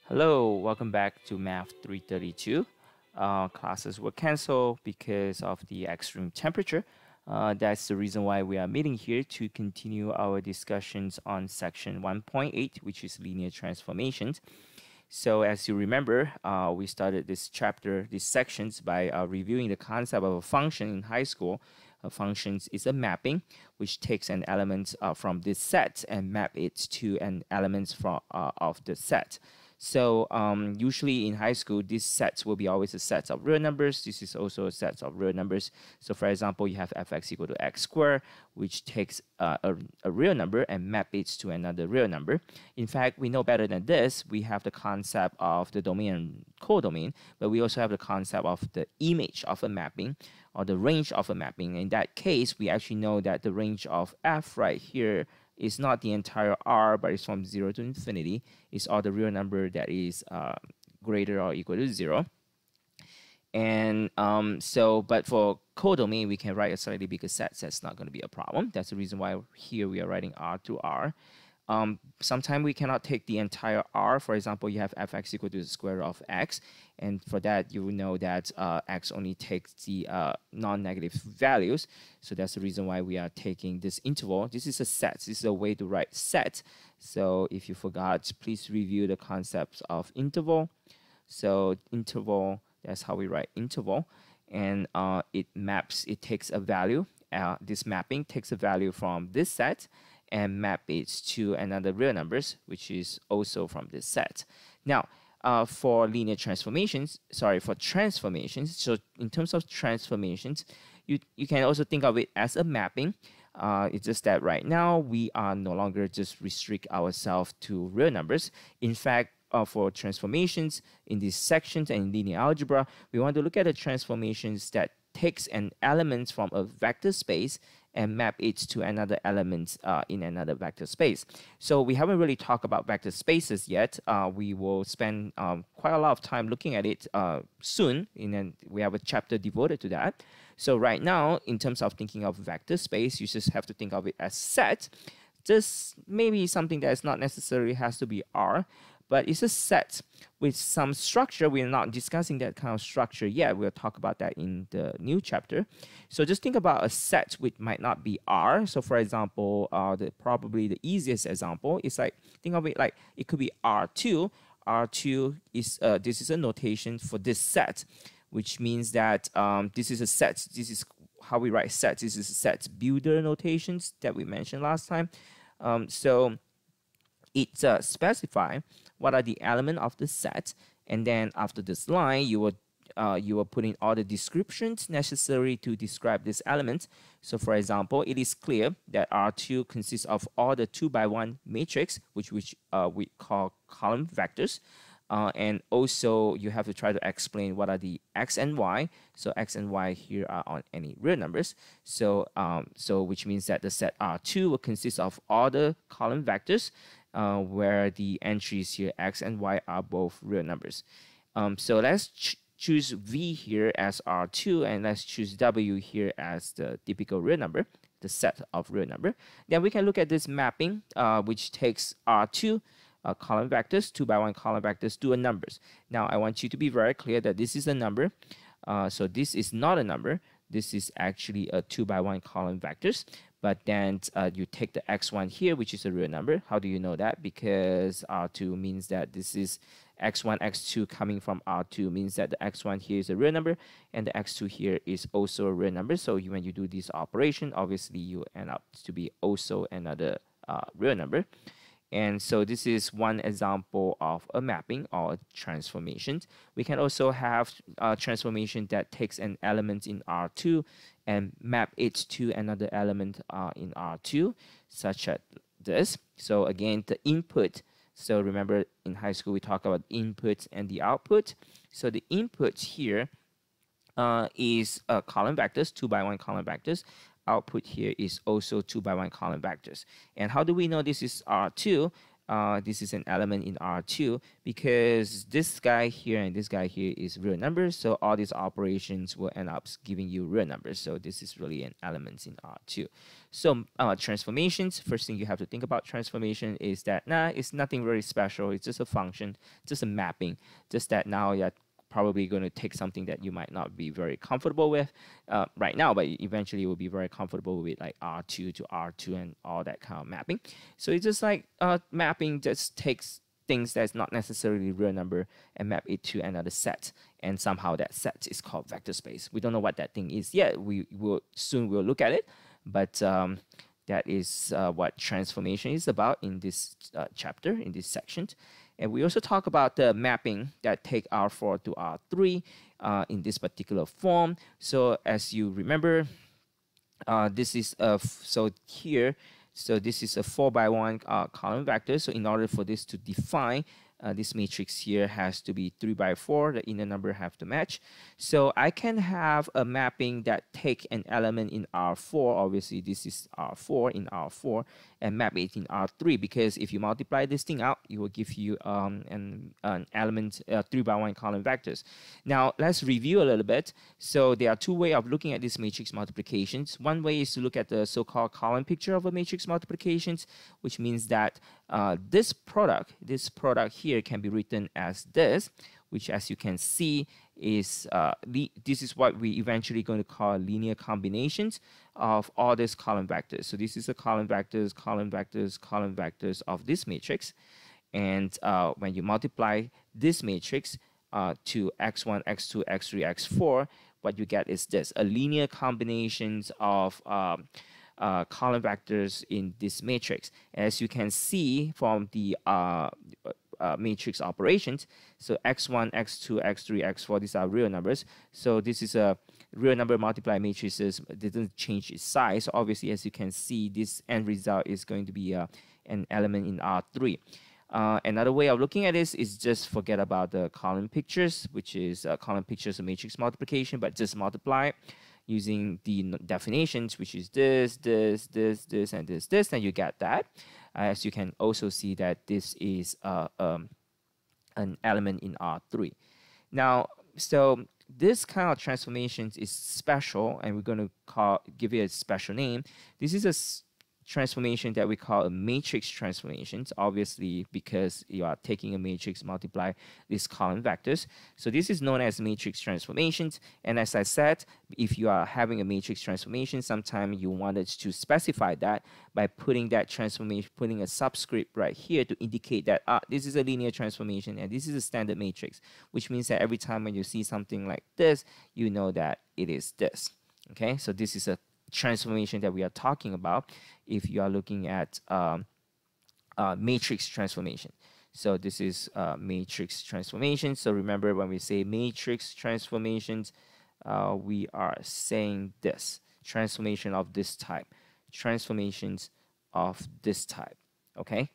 Hello, welcome back to Math 332. Classes were canceled because of the extreme temperature. That's the reason why we are meeting here to continue our discussions on section 1.8, which is linear transformations. So as you remember, we started this chapter, these sections, by reviewing the concept of a function in high school. A function is a mapping which takes an element from this set and map it to an element from of the set. So usually in high school, these sets will be always a set of real numbers. This is also a set of real numbers. So for example, you have fx equal to x squared, which takes a real number and map it to another real number. In fact, we know better than this. We have the concept of the domain and codomain, but we also have the concept of the image of a mapping or the range of a mapping. In that case, we actually know that the range of f right here is not the entire R, but it's from 0 to infinity. It's all the real number that is greater or equal to 0. And but for codomain, we can write a slightly bigger set. So that's not going to be a problem. That's the reason why here we are writing R to R. Sometimes we cannot take the entire R. For example, you have fx equal to the square root of x. And for that, you will know that x only takes the non-negative values. So that's the reason why we are taking this interval. This is a set. This is a way to write set. So if you forgot, please review the concepts of interval. So interval, that's how we write interval. And it takes a value. This mapping takes a value from this set and map it to another real numbers, which is also from this set. Now, for linear transformations, for transformations, so in terms of transformations, you can also think of it as a mapping. It's just that right now, we are no longer just restrict ourselves to real numbers. In fact, for transformations in these sections and in linear algebra, we want to look at the transformations that takes an element from a vector space and map it to another element in another vector space. So we haven't really talked about vector spaces yet. We will spend quite a lot of time looking at it soon, and we have a chapter devoted to that. So right now, in terms of thinking of vector space, you just have to think of it as set. This may be something that is not necessarily has to be R, but it's a set with some structure. We're not discussing that kind of structure yet. We'll talk about that in the new chapter. So just think about a set which might not be R. So for example, probably the easiest example is like, think of it like it could be R2. R2 is, this is a notation for this set, which means that this is a set. This is how we write sets. This is a set builder notations that we mentioned last time. So it specify what are the elements of the set, and then after this line, you will put in all the descriptions necessary to describe this element. So for example, it is clear that R2 consists of all the 2x1 matrix, which we call column vectors. And also you have to try to explain what are the x and y. So x and y here are on any real numbers. So which means that the set R2 will consist of all the column vectors where the entries here x and y are both real numbers. So let's choose V here as R2, and let's choose W here as the typical real number, the set of real number. Then we can look at this mapping, which takes R2 column vectors, 2x1 column vectors, to a numbers. Now I want you to be very clear that this is a number. So this is not a number. This is actually a 2x1 column vectors. But then you take the x1 here, which is a real number. How do you know that? Because R2 means that this is x1, x2 coming from R2 means that the x1 here is a real number, and the x2 here is also a real number. So when you do this operation, obviously you end up to be also another real number. And so this is one example of a mapping or a transformation. We can also have a transformation that takes an element in R2 and map it to another element in R2, such as this. So again, the input. So remember in high school, we talk about input and the output. So the input here is column vectors, 2x1 column vectors. Output here is also 2x1 column vectors. And how do we know this is R2? this is an element in R2 because this guy here and this guy here is real numbers. So all these operations will end up giving you real numbers. So this is really an element in R2. So transformations, first thing you have to think about transformation is that it's nothing really special. It's just a function, just a mapping, just that now you're probably going to take something that you might not be very comfortable with right now, but eventually you will be very comfortable with like R2 to R2 and all that kind of mapping. So it's just like mapping just takes things that's not necessarily real number and map it to another set, and somehow that set is called vector space. We don't know what that thing is yet. We will soon we'll look at it, but that is what transformation is about in this chapter, in this section. And we also talk about the mapping that take R4 to R3 in this particular form. So as you remember, this is so this is a 4x1 column vector. So in order for this to define, this matrix here has to be 3x4. The inner number have to match. So I can have a mapping that take an element in R4. Obviously, this is R4 in R4, and map it in R3, because if you multiply this thing out, it will give you an element 3x1 column vectors. Now let's review a little bit. So there are two ways of looking at these matrix multiplications. One way is to look at the so-called column picture of a matrix multiplications, which means that this product here can be written as this, which, as you can see, is this is what we eventually going to call linear combinations of all these column vectors. So this is the column vectors, column vectors, column vectors of this matrix. And when you multiply this matrix to x1, x2, x3, x4, what you get is this, a linear combinations of column vectors in this matrix. As you can see from the matrix operations, so x1, x2, x3, x4, these are real numbers. So this is a real number multiply matrices. It doesn't change its size. So obviously, as you can see, this end result is going to be an element in R3. Another way of looking at this is just forget about the column pictures, which is column pictures of matrix multiplication, but just multiply using the definitions, which is this, this, this, this, and this, and you get that. As you can also see that this is an element in R3. Now, so this kind of transformations is special, and we're going to give it a special name. This is a transformation that we call a matrix transformations, obviously because you are taking a matrix, multiply these column vectors. So this is known as matrix transformations. And as I said, if you are having a matrix transformation, sometimes you wanted to specify that by putting that transformation, putting a subscript right here to indicate that this is a linear transformation and this is a standard matrix, which means that every time when you see something like this, you know that it is this. Okay, so this is a transformation that we are talking about if you are looking at matrix transformation. So this is matrix transformation. So remember, when we say matrix transformations, we are saying this, transformation of this type, transformations of this type. Okay,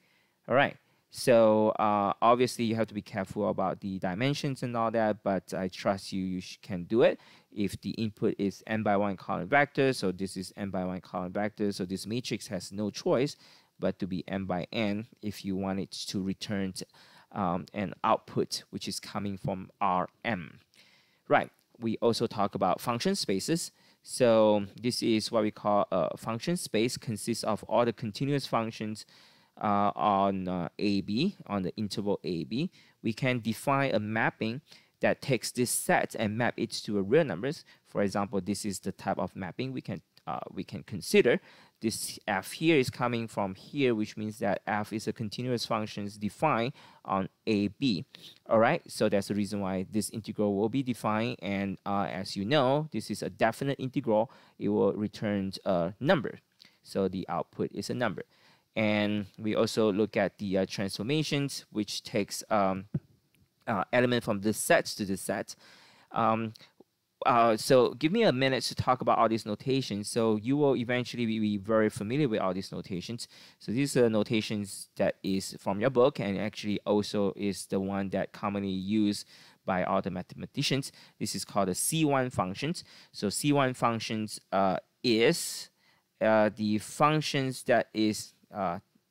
all right. So obviously you have to be careful about the dimensions and all that, but I trust you can do it. If the input is n×1 column vector, so this is n×1 column vector, so this matrix has no choice but to be n×n if you want it to return an output which is coming from Rm. Right, we also talk about function spaces. So this is what we call a function space, consists of all the continuous functions on AB, on the interval AB. We can define a mapping that takes this set and map it to a real numbers. For example, this is the type of mapping we can consider. This f here is coming from here, which means that f is a continuous function defined on AB. All right, so that's the reason why this integral will be defined. And as you know, this is a definite integral. It will return a number. So the output is a number. And we also look at the transformations, which takes element from this set to this set. So give me a minute to talk about all these notations. So you will eventually be very familiar with all these notations. So these are notations that is from your book, and actually also is the one that commonly used by all the mathematicians. This is called the C1 functions. So C1 functions is the functions that is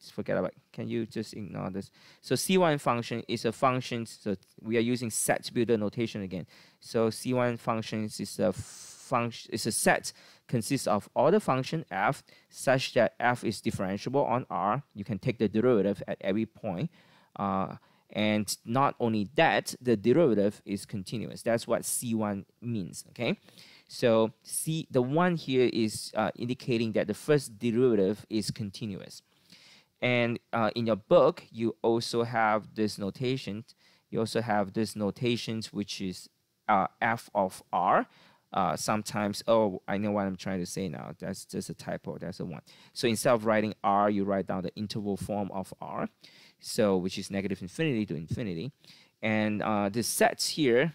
Just forget about it. Can you just ignore this? So C1 function is a function. So we are using set builder notation again. So C1 functions is a function. It's a set consists of all the function f such that f is differentiable on R. You can take the derivative at every point. And not only that, the derivative is continuous. That's what C1 means, okay? So the one here is indicating that the first derivative is continuous. And in your book, you also have this notation. You also have this notations, which is f of R. Sometimes, oh, I know what I'm trying to say now. That's just a typo. That's a 1. So instead of writing R, you write down the interval form of R. So which is negative infinity to infinity. And the sets here,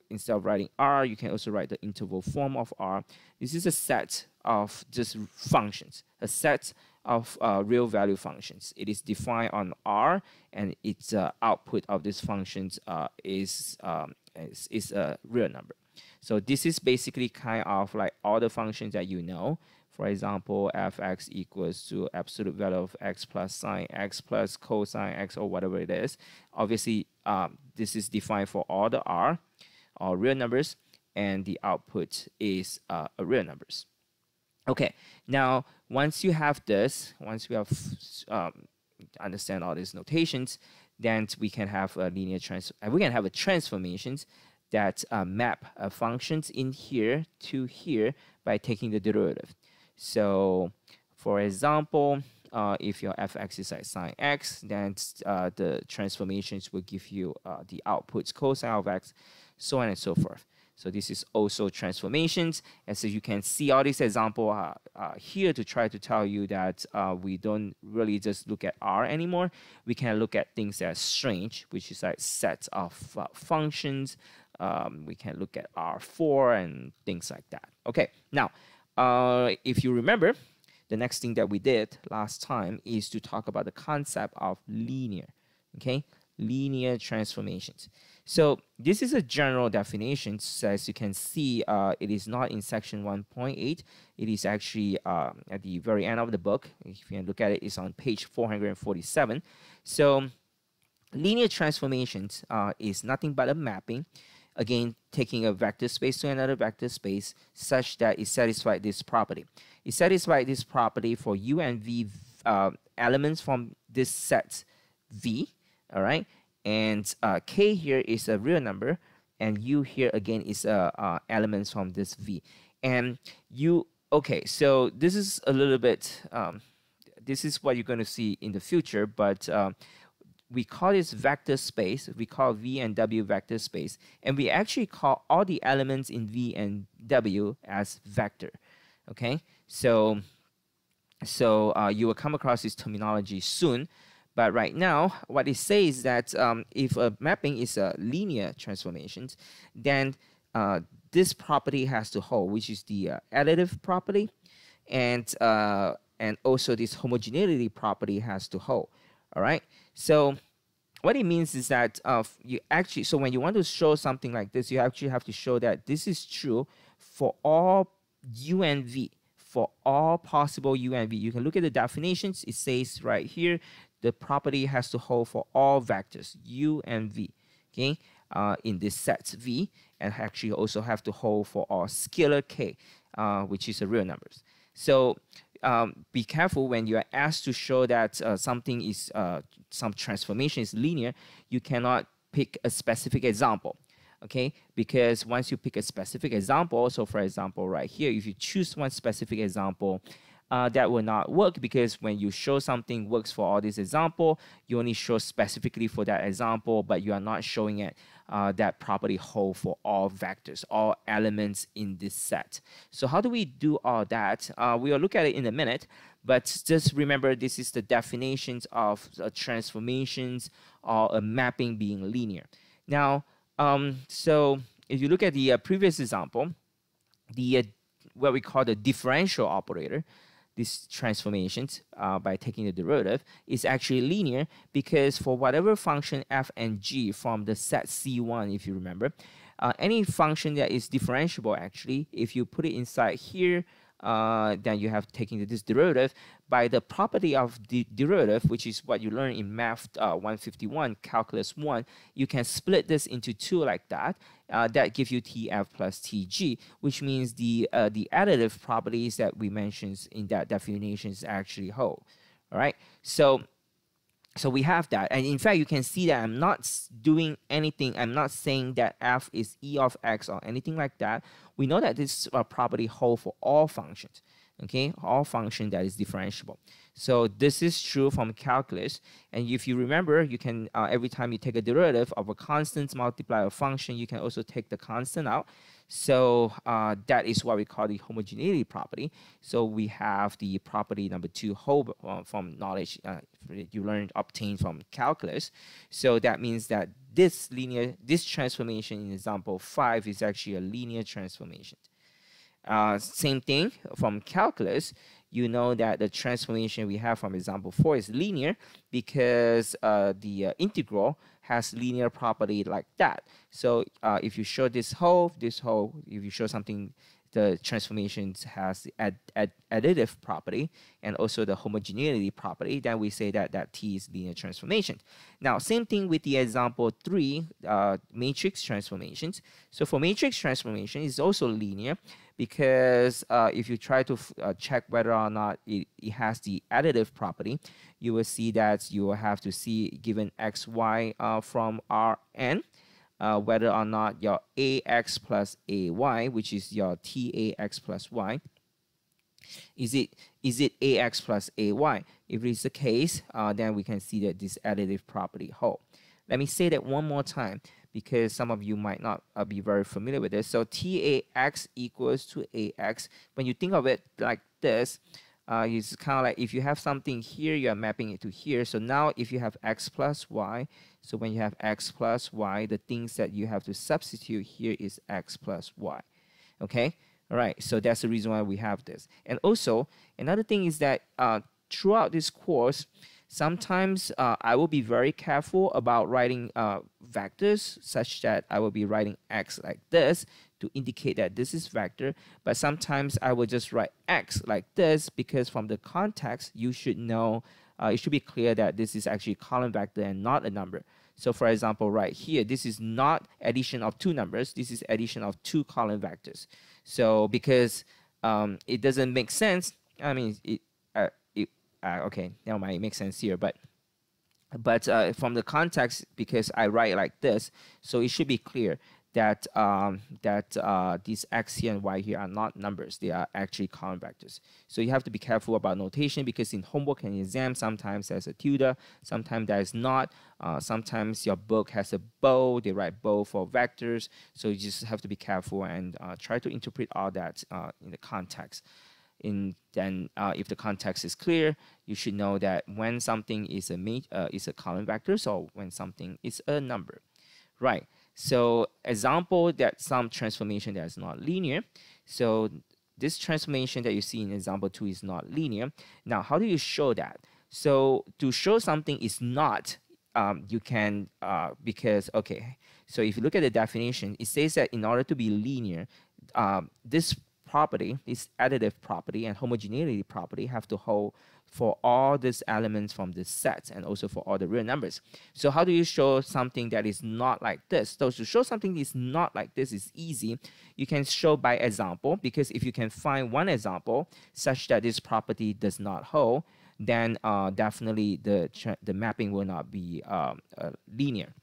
instead of writing R, you can also write the interval form of R. This is a set of just functions, a set of real value functions. It is defined on R, and its output of these functions is a real number. So this is basically kind of like all the functions that you know. For example, fx equals to absolute value of x plus sine x plus cosine x, or whatever it is. Obviously, this is defined for all the R, all real numbers, and the output is real numbers. Okay, now once you have this, once we have understand all these notations, then we can have a linear we can have a transformations that map functions in here to here by taking the derivative. So, for example, if your fx is like sine x, then the transformations will give you the outputs cosine of x, so on and so forth. So this is also transformations. And so you can see all these examples here to try to tell you that we don't really just look at R anymore. We can look at things that are strange, which is like sets of functions. We can look at R4 and things like that. Okay, now, if you remember, the next thing that we did last time is to talk about the concept of linear, okay? Linear transformations. So this is a general definition. So as you can see, it is not in section 1.8. It is actually at the very end of the book. If you can look at it, it's on page 447. So linear transformations is nothing but a mapping. Again, taking a vector space to another vector space such that it satisfies this property. It satisfies this property for U and V elements from this set V, all right? And K here is a real number, and U here again is elements from this V. And okay, so this is a little bit, this is what you're going to see in the future, but we call this vector space. We call V and W vector space. And we actually call all the elements in V and W as vector. Okay? So you will come across this terminology soon. But right now, what it says is that if a mapping is a linear transformations, then this property has to hold, which is the additive property. And also this homogeneity property has to hold. All right. So what it means is that so when you want to show something like this, you actually have to show that this is true for all U and V, for all possible U and V. You can look at the definitions. It says right here, the property has to hold for all vectors U and V, okay, in this set V, and actually also have to hold for all scalar K, which is the real numbers. So be careful when you are asked to show that something is some transformation is linear. You cannot pick a specific example, okay? Because once you pick a specific example, so for example right here, if you choose one specific example, that will not work, because when you show something works for all these example, you only show specifically for that example, but you are not showing it that property hold for all vectors, all elements in this set. So how do we do all that? We will look at it in a minute, but just remember this is the definitions of transformations or a mapping being linear. Now, so if you look at the previous example, the what we call the differential operator, these transformations by taking the derivative is actually linear, because for whatever function f and g from the set C1, if you remember, any function that is differentiable, actually, if you put it inside here, then you have taken this derivative. By the property of the derivative, which is what you learn in Math 151, Calculus 1, you can split this into two like that. That gives you TF plus TG, which means the additive properties that we mentioned in that definition is actually hold. All right, so we have that, and in fact you can see that I'm not doing anything. I'm not saying that f is e of x or anything like that. We know that this property holds for all functions, okay, all function that is differentiable. So this is true from calculus, and if you remember, you can every time you take a derivative of a constant multiply a function, you can also take the constant out. So that is what we call the homogeneity property. So we have the property number 2 hold from knowledge you learned obtained from calculus. So that means that this transformation in example 5 is actually a linear transformation. Same thing from calculus. You know that the transformation we have from example 4 is linear because the integral has linear property like that. So if you show this whole, if you show something, the transformation has the additive property and also the homogeneity property, then we say that T is linear transformation. Now, same thing with the example 3, matrix transformations. So for matrix transformation, it's also linear because if you try to check whether or not it has the additive property, you will see that you will have to see given x, y from Rn, whether or not your ax plus ay, which is your tax plus y, is it ax plus ay? If it is the case, then we can see that this additive property hold. Let me say that one more time because some of you might not be very familiar with this. So tax equals to ax. When you think of it like this, it's kind of like if you have something here, you are mapping it to here. So now if you have x plus y, so when you have x plus y, the things that you have to substitute here is x plus y. Okay? All right, so that's the reason why we have this. And also, another thing is that throughout this course, sometimes I will be very careful about writing vectors such that I will be writing x like this to indicate that this is vector, but sometimes I will just write x like this because from the context, you should know, it should be clear that this is actually a column vector and not a number. So for example, right here, this is not addition of two numbers, this is addition of two column vectors. So because it doesn't make sense, I mean, okay, never mind, it makes sense here, but from the context, because I write like this, so it should be clear that these x here and y here are not numbers, they are actually column vectors. So you have to be careful about notation because in homework and exam, sometimes there's a tilde, sometimes there's not, sometimes your book has a bow, they write bow for vectors, so you just have to be careful and try to interpret all that in the context. Then if the context is clear, you should know that when something is a column vector, so when something is a number, right? So example that some transformation that is not linear. So this transformation that you see in example 2 is not linear. Now, how do you show that? So to show something is not, you can, because, okay, so if you look at the definition, it says that in order to be linear, this property, this additive property and homogeneity property have to hold for all these elements from this set and also for all the real numbers. So how do you show something that is not like this? So to show something is not like this is easy. You can show by example, because if you can find one example such that this property does not hold, then definitely the mapping will not be linear.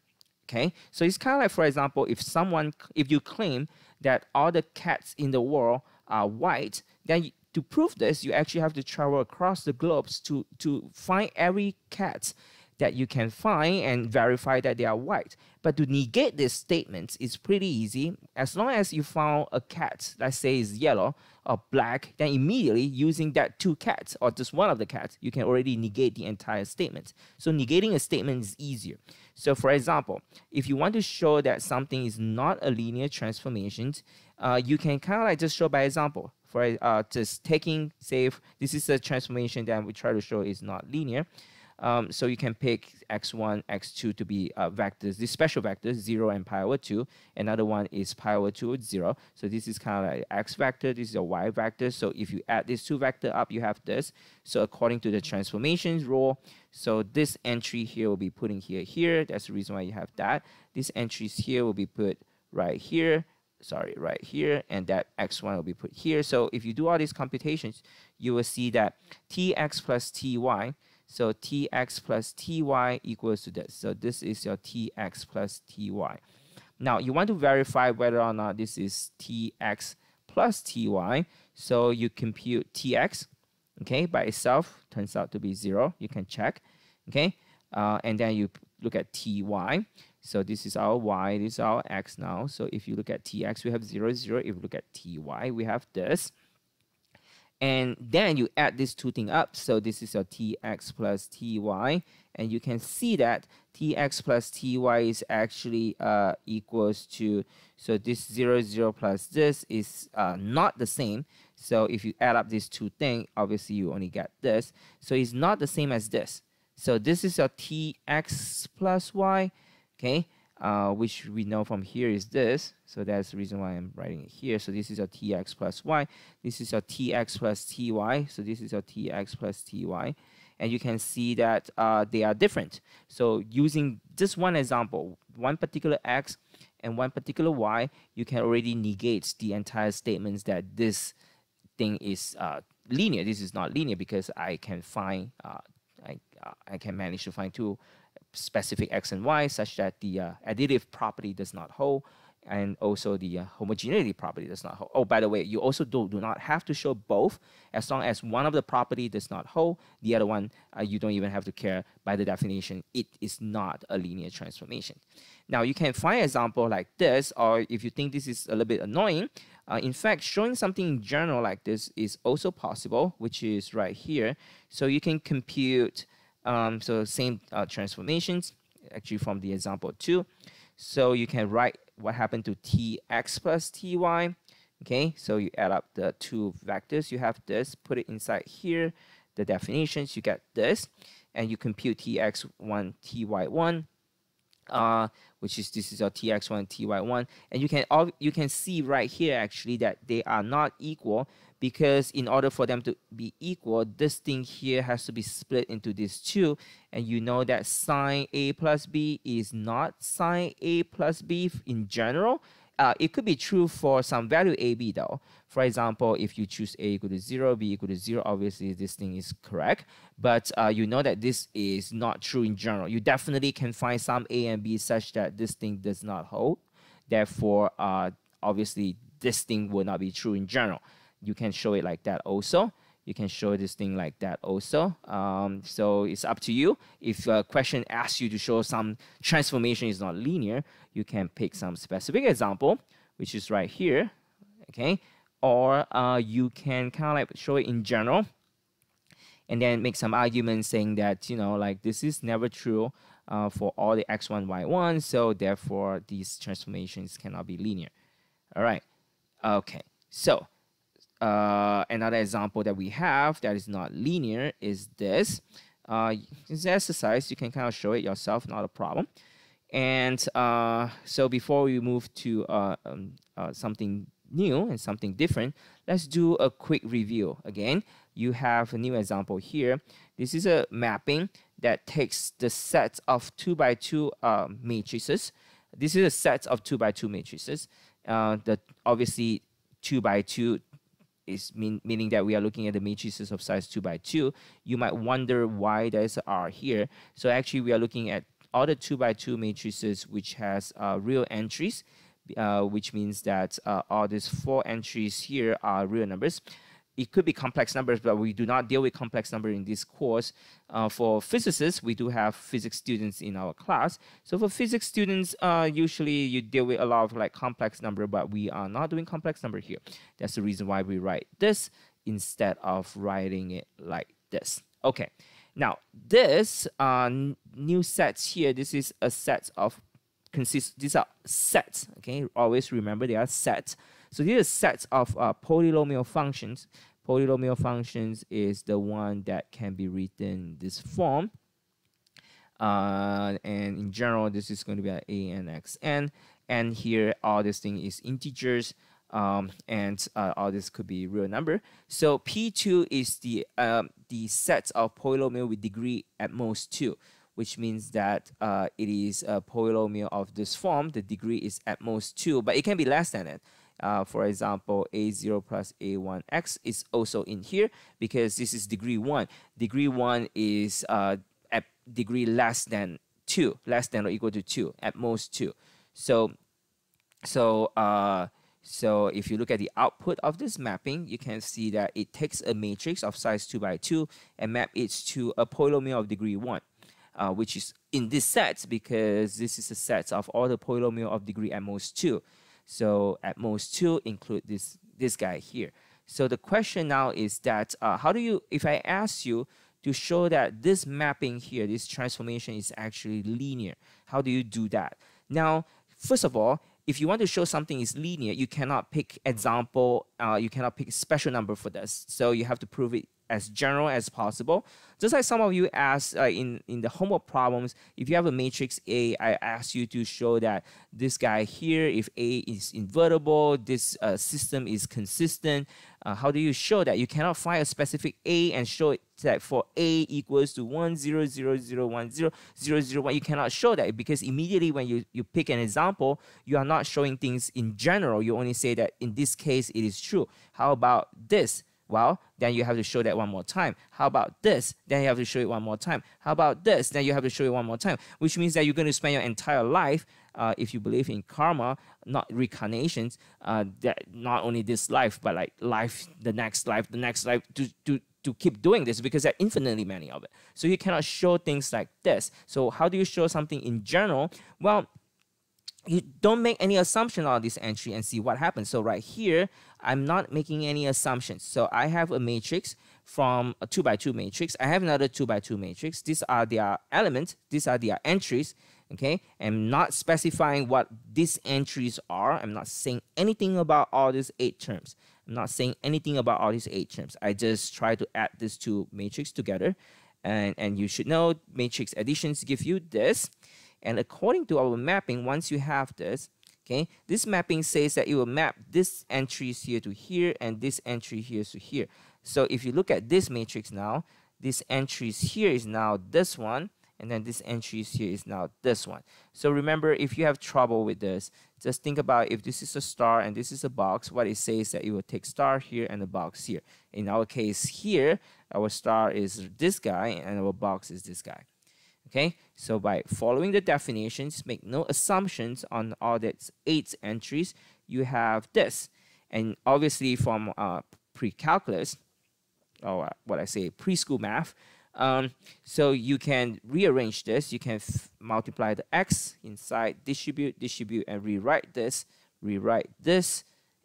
Okay, so it's kind of like, for example, if you claim that all the cats in the world are white, then to prove this, you actually have to travel across the globes to find every cat that you can find and verify that they are white. But to negate this statement is pretty easy. As long as you found a cat, let's say is yellow or black, then immediately using that two cats or just one of the cats, you can already negate the entire statement. So negating a statement is easier. So for example, if you want to show that something is not a linear transformation, you can kind of like just show by example. For just taking, say, this is a transformation that we try to show is not linear. So you can pick x1, x2 to be vectors, these special vectors, 0 and pi over 2. Another one is pi over 2 with 0. So this is kind of like x vector, this is a y vector. So if you add these two vectors up, you have this. So according to the transformations rule, so this entry here will be putting here. That's the reason why you have that. These entries here will be put right here. Sorry, right here, and that x1 will be put here. So if you do all these computations, you will see that tx plus ty, so tx plus ty equals to this. So this is your tx plus ty. Now you want to verify whether or not this is tx plus ty. So you compute tx, okay, by itself, turns out to be 0. You can check, okay, and then you look at ty. So this is our y, this is our x now. So if you look at tx, we have 0, 0. If you look at ty, we have this. And then you add these two things up. So this is your tx plus ty. And you can see that tx plus ty is actually equals to, so this 0, 0 plus this is not the same. So if you add up these two things, obviously you only get this. So it's not the same as this. So this is your tx plus y. Okay, which we know from here is this. So that's the reason why I'm writing it here. So this is your tx plus y. This is your tx plus ty. So this is your tx plus ty. And you can see that they are different. So using just one example, one particular x and one particular y, you can already negate the entire statements that this thing is linear. This is not linear because I can find, I can manage to find two specific x and y such that the additive property does not hold, and also the homogeneity property does not hold. Oh, by the way, you also do not have to show both. As long as one of the property does not hold, the other one, you don't even have to care. By the definition, it is not a linear transformation. Now, you can find an example like this, or if you think this is a little bit annoying, in fact, showing something in general like this is also possible, which is right here. So you can compute so same transformations, actually from the example 2. So you can write what happened to tx plus ty. Okay, so you add up the two vectors. You have this, put it inside here, the definitions, you get this, and you compute tx1, ty1, which is this is your tx1, ty1, and you can see right here actually that they are not equal, because in order for them to be equal, this thing here has to be split into these two, and you know that sine A plus B is not sine A plus B in general. It could be true for some value AB though. For example, if you choose A equal to 0, B equal to 0, obviously this thing is correct. But you know that this is not true in general. You definitely can find some A and B such that this thing does not hold. Therefore, obviously this thing will not be true in general. You can show it like that also. You can show this thing like that also. So it's up to you. If a question asks you to show some transformation is not linear, you can pick some specific example, which is right here, okay? Or you can kind of like show it in general and then make some arguments saying that, you know, like this is never true for all the x1, y1, so therefore these transformations cannot be linear. All right, okay, so another example that we have that is not linear is this. It's an exercise. You can kind of show it yourself, not a problem. And so before we move to something new and something different, let's do a quick review. Again, you have a new example here. This is a mapping that takes the set of 2 by 2 matrices. This is a set of 2 by 2 matrices. Obviously 2 by 2 is meaning that we are looking at the matrices of size 2 by 2. You might wonder why there's an R here. So actually we are looking at all the 2 by 2 matrices which has real entries, which means that all these 4 entries here are real numbers. It could be complex numbers, but we do not deal with complex numbers in this course. For physicists, we do have physics students in our class. So for physics students, usually you deal with a lot of like complex number, but we are not doing complex number here. That's the reason why we write this instead of writing it like this. Okay, now this new sets here, this is a set of these are sets, okay? Always remember they are sets. So these are sets of polynomial functions. Polynomial functions is the one that can be written in this form. And in general, this is going to be an a n x n, and here all this thing is integers, and all this could be real number. So P2 is the set of polynomial with degree at most 2, which means that it is a polynomial of this form. The degree is at most 2, but it can be less than it. For example, a0 plus a1x is also in here because this is degree 1. Degree 1 is at degree less than 2, less than or equal to 2, at most 2. So if you look at the output of this mapping, you can see that it takes a matrix of size 2 by 2 and map it to a polynomial of degree 1, which is in this set because this is a set of all the polynomial of degree at most 2. So at most 2 include this guy here. So the question now is that how do you, if I ask you to show that this mapping here, this transformation is actually linear, how do you do that? Now, first of all, if you want to show something is linear, you cannot pick example, you cannot pick a special number for this. So you have to prove it as general as possible. Just like some of you asked in the homework problems, if you have a matrix A, I ask you to show that this guy here, if A is invertible, this system is consistent. How do you show that? You cannot find a specific A and show it that for A equals to 1, 0, 0, 0, 1, 0, 0, 0, 1. You cannot show that because immediately when you pick an example, you are not showing things in general. You only say that in this case it is true. How about this? Well, then you have to show that one more time. How about this? Then you have to show it one more time. How about this? Then you have to show it one more time, which means that you're going to spend your entire life, if you believe in karma, not reincarnations, that not only this life, but like life, the next life, to keep doing this because there are infinitely many of it. So you cannot show things like this. So how do you show something in general? Well, you don't make any assumption on this entry and see what happens. So right here, I'm not making any assumptions. So I have a matrix from a 2 by 2 matrix. I have another 2 by 2 matrix. These are their elements. These are their entries. Okay, I'm not specifying what these entries are. I'm not saying anything about all these 8 terms. I'm not saying anything about all these 8 terms. I just try to add these 2 matrices together. And you should know matrix additions give you this. And according to our mapping, once you have this, okay, this mapping says that it will map this entries here to here and this entry here to here. So if you look at this matrix now, this entries here is now this one, and then this entries here is now this one. So remember, if you have trouble with this, just think about if this is a star and this is a box, what it says that it will take star here and a box here. In our case here, our star is this guy and our box is this guy. Okay, so by following the definitions, make no assumptions on all that 8 entries, you have this. And obviously from pre-calculus, or what I say, preschool math, so you can rearrange this. You can multiply the x inside, distribute, and rewrite this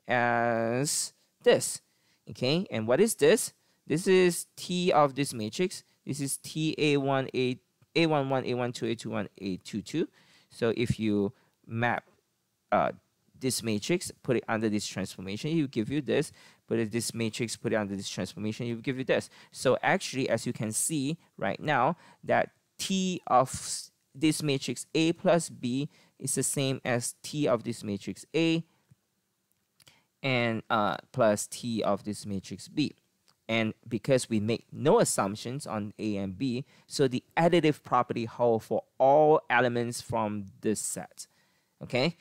as this. Okay, and what is this? This is T of this matrix. This is TA1, A11, A12, A21, A22. So if you map this matrix, put it under this transformation, it will give you this. Put this matrix, put it under this transformation, it will give you this. So actually, as you can see right now, that T of this matrix A plus B is the same as T of this matrix A and plus T of this matrix B. And because we make no assumptions on A and B, so the additive property holds for all elements from this set. Okay?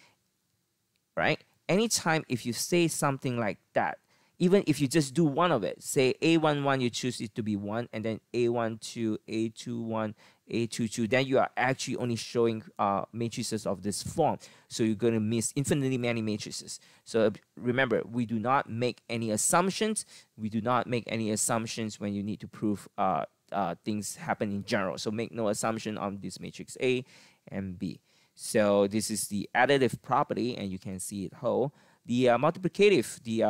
Right? Anytime if you say something like that, even if you just do one of it, say A11, you choose it to be 1, and then A12, A21, A22, then you are actually only showing matrices of this form. So you're going to miss infinitely many matrices. So remember, we do not make any assumptions. We do not make any assumptions when you need to prove things happen in general. So make no assumption on this matrix A and B. So this is the additive property, and you can see it whole. The multiplicative, the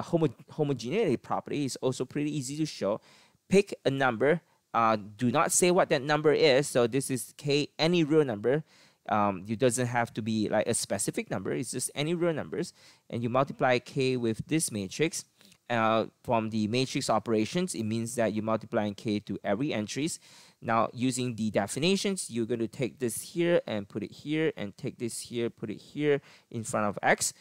homogeneity property is also pretty easy to show. Pick a number. Do not say what that number is. So this is K, any real number. It doesn't have to be like a specific number. It's just any real numbers. And you multiply K with this matrix. From the matrix operations, it means that you're multiplying K to every entries. Now, using the definitions, you're going to take this here and put it here, and take this here, put it here in front of x.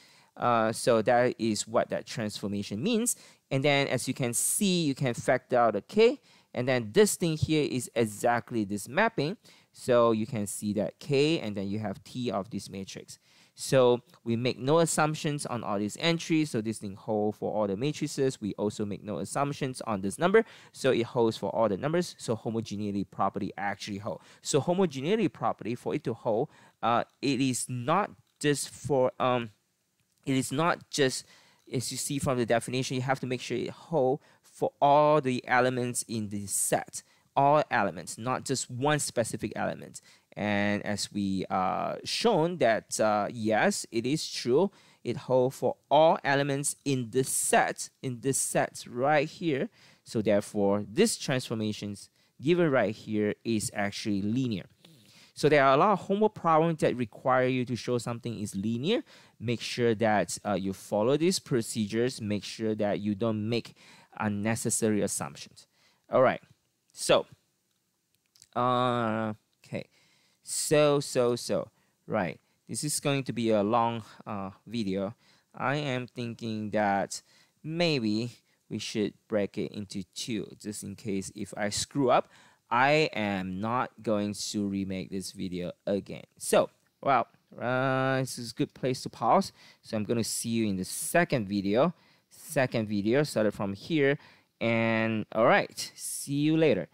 So that is what that transformation means. And then as you can see, you can factor out a k. And then this thing here is exactly this mapping. So you can see that k, and then you have t of this matrix. So we make no assumptions on all these entries. So this thing holds for all the matrices. We also make no assumptions on this number. So it holds for all the numbers. So homogeneity property actually holds. So homogeneity property, for it to hold, it is not just for it is not just, as you see from the definition, you have to make sure it holds for all the elements in the set. All elements, not just one specific element. And as we shown that yes, it is true, it holds for all elements in this set right here. So therefore, this transformations given right here is actually linear. So there are a lot of homework problems that require you to show something is linear. Make sure that you follow these procedures. Make sure that you don't make unnecessary assumptions. All right. So, okay. So, right. This is going to be a long video. I am thinking that maybe we should break it into two, just in case if I screw up. I am not going to remake this video again. So, well, this is a good place to pause. So I'm going to see you in the second video. Started from here. And all right, see you later.